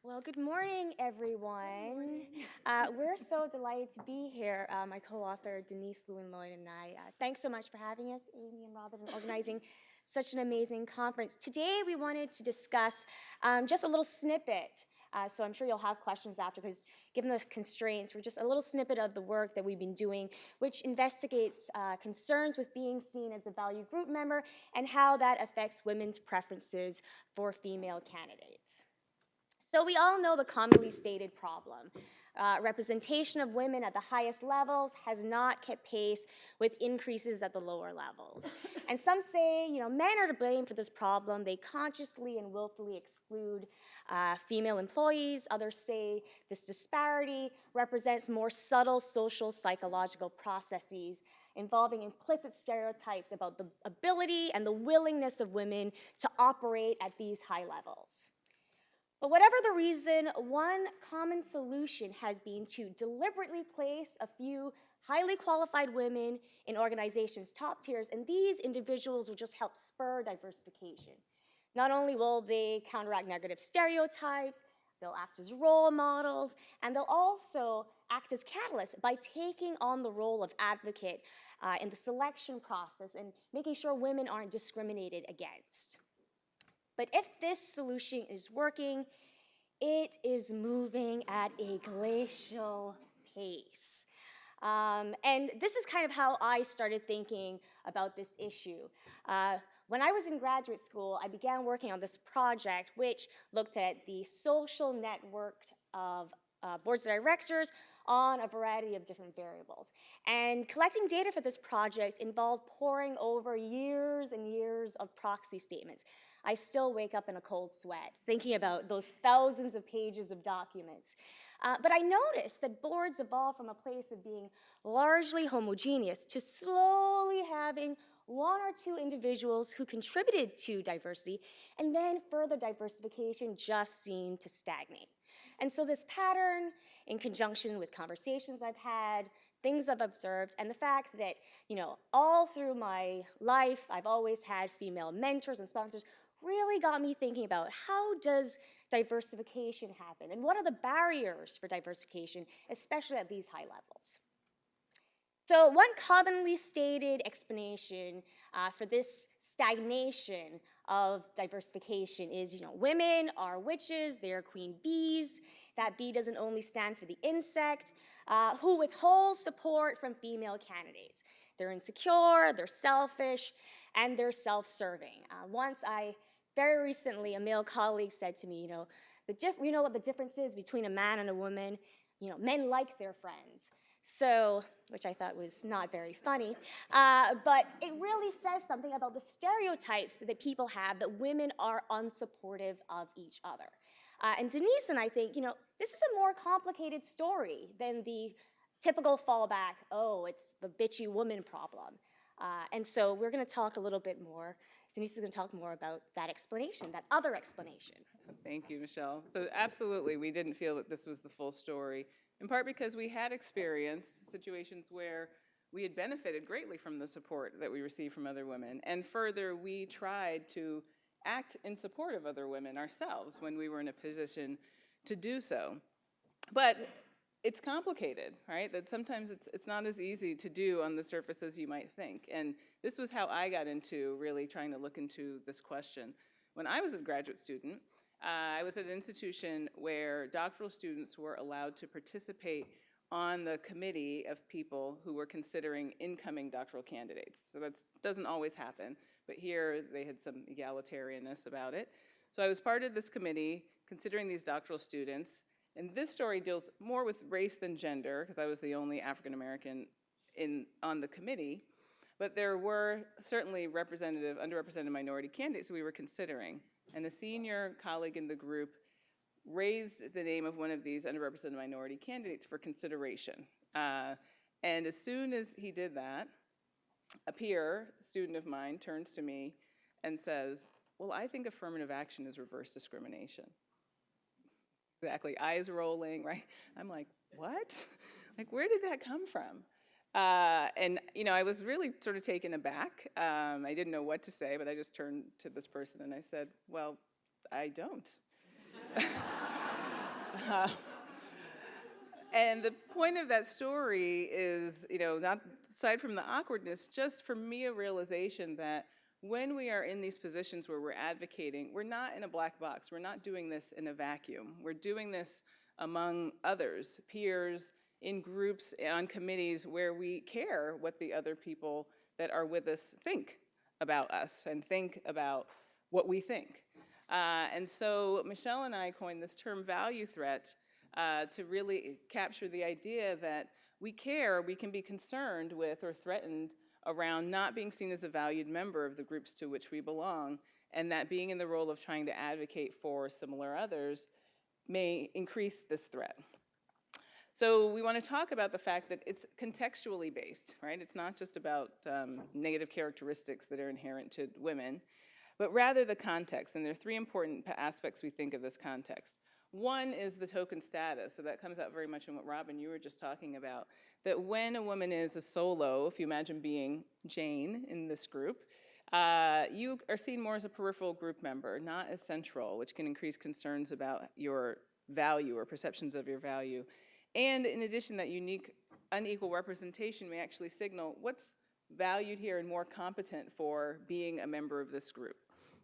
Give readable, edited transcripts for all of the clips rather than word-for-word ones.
Well, good morning, everyone. We're so delighted to be here. My co-author, Denise Lewin Loyd, and I. Thanks so much for having us, Amy and Robert, and organizing such an amazing conference. Today, we wanted to discuss just a little snippet. So I'm sure you'll have questions after, because given the constraints, we're just a little snippet of the work that we've been doing, which investigates concerns with being seen as a valued group member and how that affects women's preferences for female candidates. So we all know the commonly stated problem. Representation of women at the highest levels has not kept pace with increases at the lower levels. And some say, men are to blame for this problem. They consciously and willfully exclude female employees. Others say this disparity represents more subtle social psychological processes involving implicit stereotypes about the ability and the willingness of women to operate at these high levels. But whatever the reason, one common solution has been to deliberately place a few highly qualified women in organizations' top tiers, and these individuals will just help spur diversification. Not only will they counteract negative stereotypes, they'll act as role models, and they'll also act as catalysts by taking on the role of advocate in the selection process and making sure women aren't discriminated against. But if this solution is working, it is moving at a glacial pace. And this is kind of how I started thinking about this issue. When I was in graduate school, I began working on this project, which looked at the social network of boards of directors on a variety of different variables. And collecting data for this project involved poring over years and years of proxy statements. I still wake up in a cold sweat thinking about those thousands of pages of documents. But I noticed that boards evolved from a place of being largely homogeneous to slowly having one or two individuals who contributed to diversity, and then further diversification just seemed to stagnate. And so this pattern, in conjunction with conversations I've had, things I've observed, and the fact that, all through my life, I've always had female mentors and sponsors, really got me thinking about how does diversification happen, and what are the barriers for diversification, especially at these high levels. So one commonly stated explanation for this stagnation of diversification is, women are witches, they're queen bees. That bee doesn't only stand for the insect, who withholds support from female candidates. They're insecure, they're selfish, and they're self-serving. Very recently, a male colleague said to me, you know what the difference is between a man and a woman? Men like their friends. So, which I thought was not very funny, but it really says something about the stereotypes that people have that women are unsupportive of each other. And Denise and I think, this is a more complicated story than the typical fallback, oh, it's the bitchy woman problem. And so we're going to talk a little bit more. Denise is going to talk more about that explanation, that other explanation. Thank you, Michelle. So absolutely, we didn't feel that this was the full story, in part because we had experienced situations where we had benefited greatly from the support that we received from other women. And further, we tried to act in support of other women ourselves when we were in a position to do so. But it's complicated, right? That sometimes it's not as easy to do on the surface as you might think. And this was how I got into really trying to look into this question. When I was a graduate student, I was at an institution where doctoral students were allowed to participate on the committee of people who were considering incoming doctoral candidates. So that doesn't always happen, but here they had some egalitarianness about it. So I was part of this committee considering these doctoral students. And this story deals more with race than gender, because I was the only African American on the committee. But there were certainly underrepresented minority candidates we were considering. And a senior colleague in the group raised the name of one of these underrepresented minority candidates for consideration. And as soon as he did that, a peer student of mine turns to me and says, well, I think affirmative action is reverse discrimination. Exactly, eyes rolling, right? I'm like, what? Like, where did that come from? And I was really sort of taken aback. I didn't know what to say, but I just turned to this person and I said, well, I don't. Uh, and the point of that story is, not aside from the awkwardness, just for me a realization that when we are in these positions where we're advocating, we're not in a black box. We're not doing this in a vacuum. We're doing this among others, peers, in groups, on committees where we care what the other people that are with us think about us and think about what we think. And so Michelle and I coined this term value threat to really capture the idea that we care, we can be concerned with or threatened around not being seen as a valued member of the groups to which we belong, and that being in the role of trying to advocate for similar others may increase this threat. So we want to talk about the fact that it's contextually based, right? It's not just about negative characteristics that are inherent to women, but rather the context. And there are three important aspects we think of this context. One is the token status. So that comes out very much in what Robin, you were just talking about, that when a woman is a solo, if you imagine being Jane in this group, you are seen more as a peripheral group member, not as central, which can increase concerns about your value or perceptions of your value. And in addition, that unique, unequal representation may actually signal what's valued here and more competent for being a member of this group.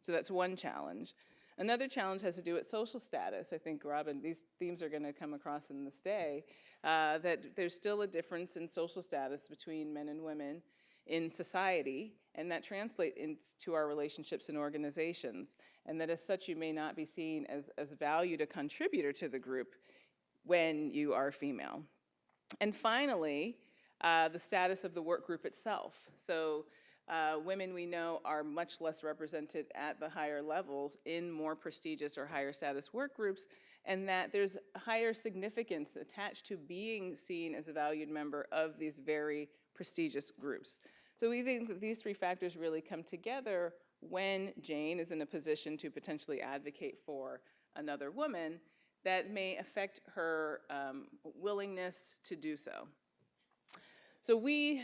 So that's one challenge. Another challenge has to do with social status. I think, Robin, these themes are going to come across in this day, that there's still a difference in social status between men and women in society, and that translates into our relationships and organizations, and that as such you may not be seen as valued a contributor to the group when you are female. And finally, the status of the work group itself. So women we know are much less represented at the higher levels in more prestigious or higher status work groups, and that there's higher significance attached to being seen as a valued member of these very prestigious groups. So we think that these three factors really come together when Jane is in a position to potentially advocate for another woman that may affect her willingness to do so. So we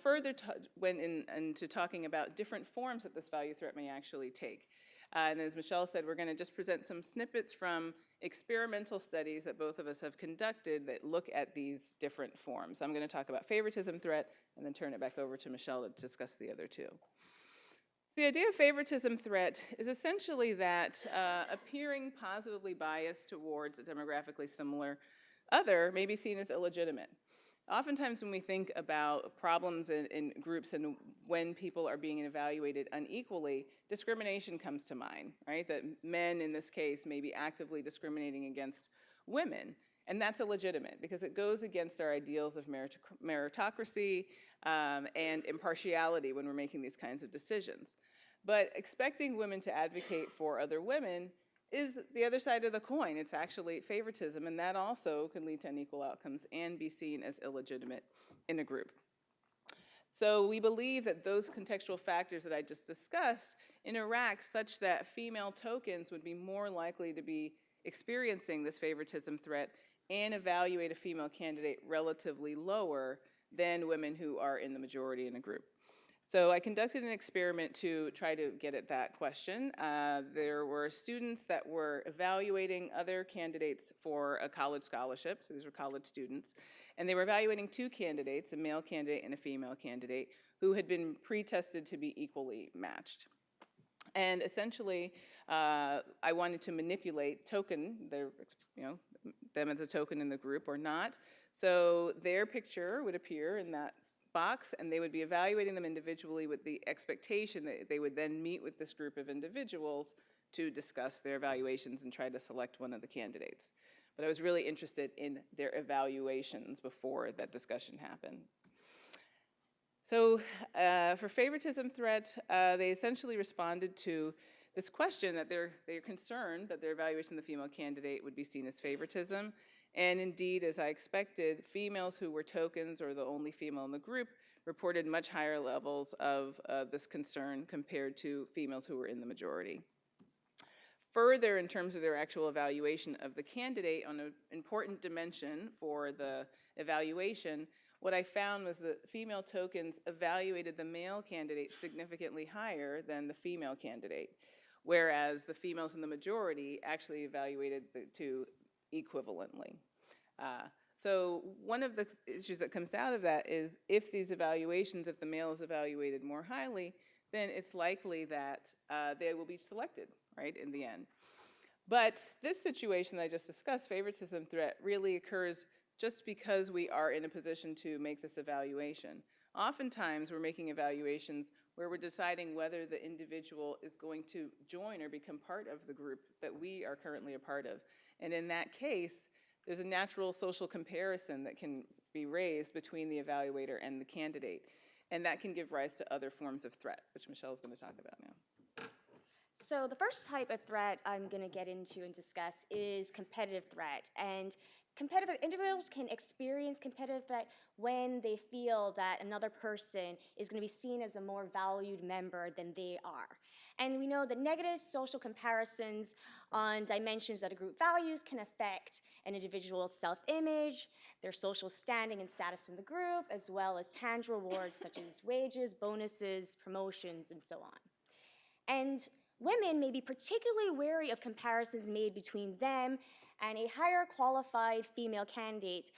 further went into talking about different forms that this value threat may actually take. And as Michelle said, we're going to just present some snippets from experimental studies that both of us have conducted that look at these different forms. I'm going to talk about favoritism threat and then turn it back over to Michelle to discuss the other two. The idea of favoritism threat is essentially that appearing positively biased towards a demographically similar other may be seen as illegitimate. Oftentimes when we think about problems in groups and when people are being evaluated unequally, discrimination comes to mind, right? That men in this case may be actively discriminating against women, and that's illegitimate because it goes against our ideals of meritocracy and impartiality when we're making these kinds of decisions. But expecting women to advocate for other women is the other side of the coin. It's actually favoritism, and that also can lead to unequal outcomes and be seen as illegitimate in a group. So we believe that those contextual factors that I just discussed interact such that female tokens would be more likely to be experiencing this favoritism threat and evaluate a female candidate relatively lower than women who are in the majority in a group. So I conducted an experiment to try to get at that question. There were students that were evaluating other candidates for a college scholarship, so these were college students, and they were evaluating two candidates, a male candidate and a female candidate, who had been pre-tested to be equally matched. And essentially, I wanted to manipulate them as a token in the group or not. So their picture would appear in that box, and they would be evaluating them individually with the expectation that they would then meet with this group of individuals to discuss their evaluations and try to select one of the candidates. But I was really interested in their evaluations before that discussion happened. So for favoritism threat, they essentially responded to this question that they're concerned that their evaluation of the female candidate would be seen as favoritism. And indeed, as I expected, females who were tokens or the only female in the group reported much higher levels of this concern compared to females who were in the majority. Further, in terms of their actual evaluation of the candidate on an important dimension for the evaluation, what I found was that female tokens evaluated the male candidate significantly higher than the female candidate, whereas the females in the majority actually evaluated the two equivalently. So one of the issues that comes out of that is if these evaluations, if the male is evaluated more highly, then it's likely that they will be selected, right, in the end. But this situation that I just discussed, favoritism threat, really occurs just because we are in a position to make this evaluation. Oftentimes, we're making evaluations where we're deciding whether the individual is going to join or become part of the group that we are currently a part of. And in that case, there's a natural social comparison that can be raised between the evaluator and the candidate. And that can give rise to other forms of threat, which Michelle is going to talk about now. So the first type of threat I'm going to get into and discuss is competitive threat. And competitive individuals can experience competitive threat when they feel that another person is going to be seen as a more valued member than they are. And we know that negative social comparisons on dimensions that a group values can affect an individual's self-image, their social standing and status in the group, as well as tangible rewards such as wages, bonuses, promotions, and so on. And women may be particularly wary of comparisons made between them and a higher qualified female candidate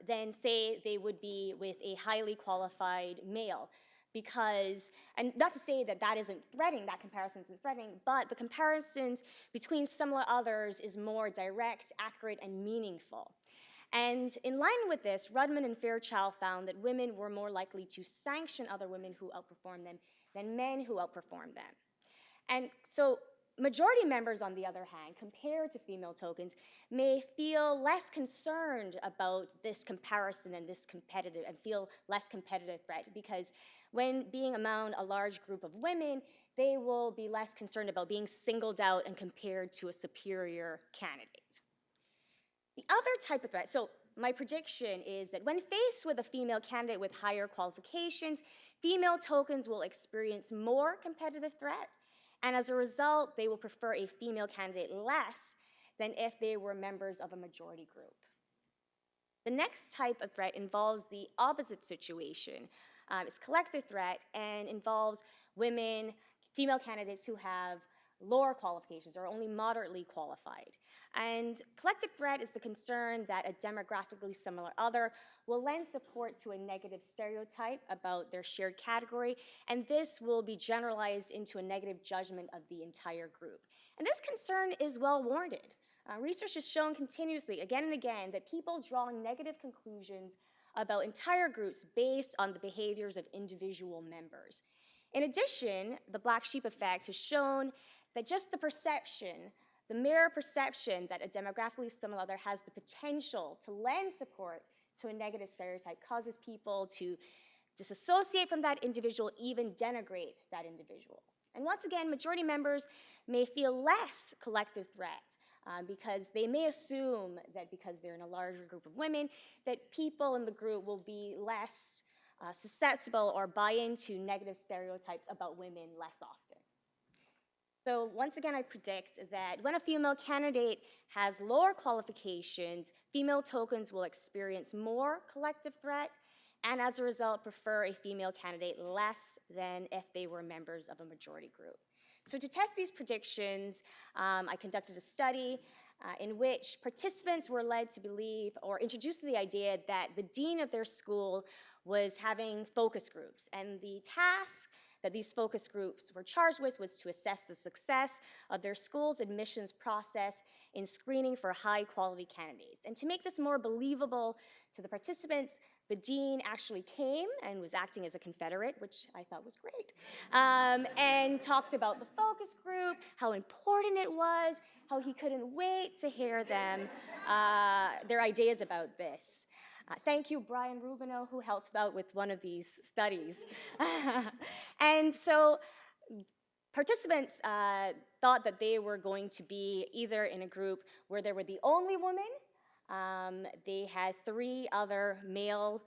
than, say, they would be with a highly qualified male. Because, and not to say that that isn't threatening, that comparison isn't threatening, but the comparisons between similar others is more direct, accurate, and meaningful. And in line with this, Rudman and Fairchild found that women were more likely to sanction other women who outperformed them than men who outperformed them. And so majority members, on the other hand, compared to female tokens, may feel less concerned about this comparison and this competitive, and feel less competitive threat, because when being among a large group of women, they will be less concerned about being singled out and compared to a superior candidate. The other type of threat, so my prediction is that when faced with a female candidate with higher qualifications, female tokens will experience more competitive threat, and as a result, they will prefer a female candidate less than if they were members of a majority group. The next type of threat involves the opposite situation. It's collective threat and involves women, female candidates who have lower qualifications or only moderately qualified. And collective threat is the concern that a demographically similar other will lend support to a negative stereotype about their shared category, and this will be generalized into a negative judgment of the entire group. And this concern is well warranted. Research has shown continuously, again and again, that people draw negative conclusions about entire groups based on the behaviors of individual members. In addition, the black sheep effect has shown that just the perception, the mere perception that a demographically similar other has the potential to lend support to a negative stereotype causes people to disassociate from that individual, even denigrate that individual. And once again, majority members may feel less collective threat because they may assume that because they're in a larger group of women, that people in the group will be less susceptible or buy into negative stereotypes about women less often. So once again, I predict that when a female candidate has lower qualifications, female tokens will experience more collective threat, and as a result, prefer a female candidate less than if they were members of a majority group. So to test these predictions, I conducted a study in which participants were led to believe or introduced to the idea that the dean of their school was having focus groups, and the task that these focus groups were charged with was to assess the success of their school's admissions process in screening for high-quality candidates. And to make this more believable to the participants, the dean actually came and was acting as a Confederate, which I thought was great, and talked about the focus group, how important it was, how he couldn't wait to hear them, their ideas about this. Thank you, Brian Rubino, who helped out with one of these studies. And so participants thought that they were going to be either in a group where they were the only woman, they had 3 other male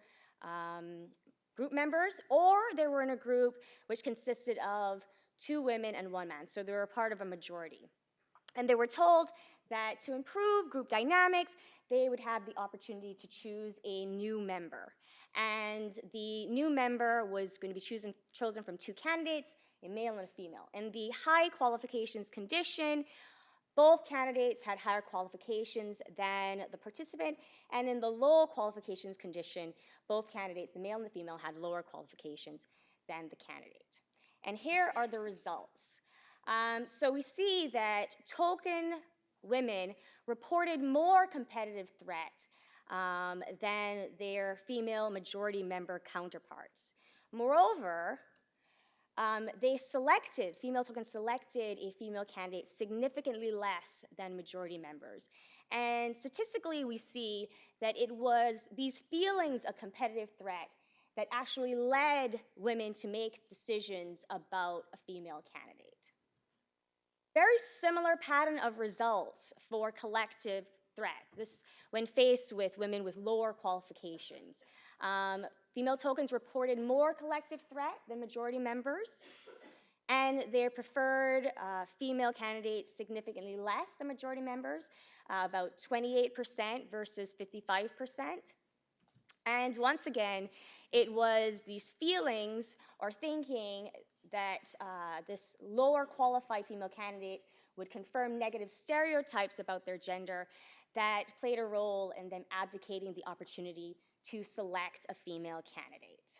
group members, or they were in a group which consisted of 2 women and 1 man, so they were a part of a majority. And they were told that to improve group dynamics, they would have the opportunity to choose a new member. And the new member was going to be chosen from 2 candidates, a male and a female. And the high qualifications condition Both candidates had higher qualifications than the participant, and in the low qualifications condition, both candidates, the male and the female, had lower qualifications than the candidate. And here are the results. So we see that token women reported more competitive threat than their female majority member counterparts. Moreover, female tokens selected a female candidate significantly less than majority members. And statistically, we see that it was these feelings of competitive threat that actually led women to make decisions about a female candidate. Very similar pattern of results for collective threat, this when faced with women with lower qualifications. Female tokens reported more collective threat than majority members, and their preferred female candidates significantly less than majority members, about 28% versus 55%. And once again, it was these feelings or thinking that this lower qualified female candidate would confirm negative stereotypes about their gender that played a role in them abdicating the opportunity to select a female candidate.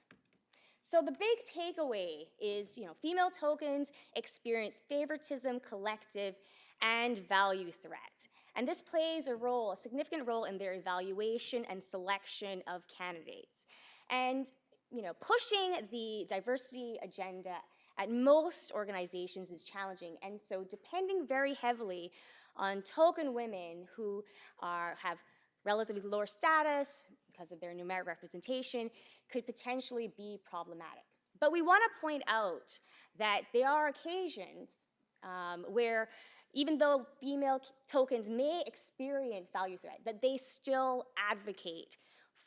So the big takeaway is, female tokens experience favoritism, collective, and value threat. And this plays a significant role in their evaluation and selection of candidates. And, pushing the diversity agenda at most organizations is challenging. And so depending very heavily on token women who have relatively lower status because of their numeric representation could potentially be problematic. But we want to point out that there are occasions where even though female tokens may experience value threat, that they still advocate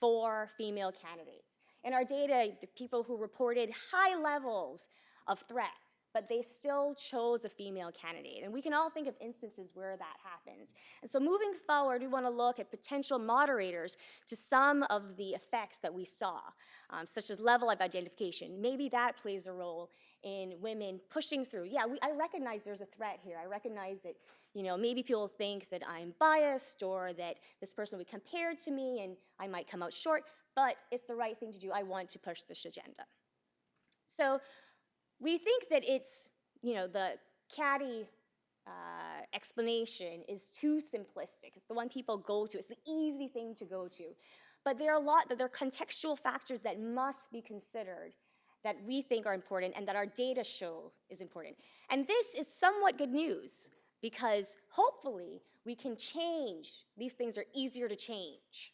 for female candidates. In our data, the people who reported high levels of threat, but they still chose a female candidate. And we can all think of instances where that happens. And so moving forward, we want to look at potential moderators to some of the effects that we saw, such as level of identification. Maybe that plays a role in women pushing through. Yeah, I recognize there's a threat here. I recognize that, maybe people think that I'm biased or that this person will be compared to me and I might come out short, but it's the right thing to do. I want to push this agenda. So we think that it's, the catty explanation is too simplistic. It's the one people go to. It's the easy thing to go to. But there are contextual factors that must be considered that we think are important and that our data show is important. And this is somewhat good news because hopefully we can change. These things are easier to change.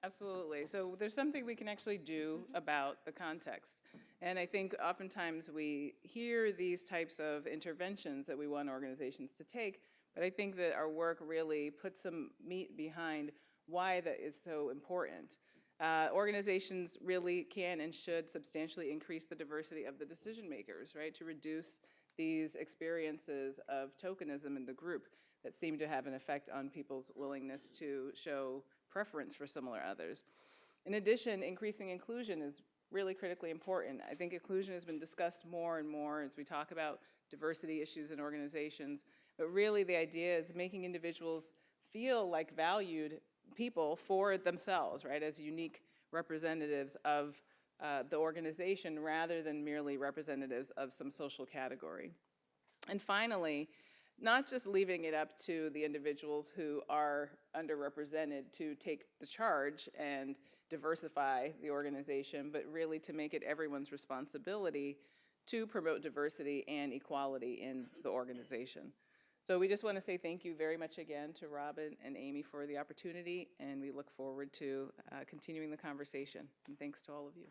Absolutely. So there's something we can actually do about the context. And I think oftentimes we hear these types of interventions that we want organizations to take, but I think that our work really puts some meat behind why that is so important. Organizations really can and should substantially increase the diversity of the decision makers, right, to reduce these experiences of tokenism in the group that seem to have an effect on people's willingness to show preference for similar others. In addition, increasing inclusion is really critically important. I think inclusion has been discussed more and more as we talk about diversity issues in organizations, but really the idea is making individuals feel like valued people for themselves, right, as unique representatives of the organization rather than merely representatives of some social category. And finally, not just leaving it up to the individuals who are underrepresented to take the charge and diversify the organization, but really to make it everyone's responsibility to promote diversity and equality in the organization. So we just want to say thank you very much again to Robin and Amy for the opportunity, and we look forward to continuing the conversation. And thanks to all of you.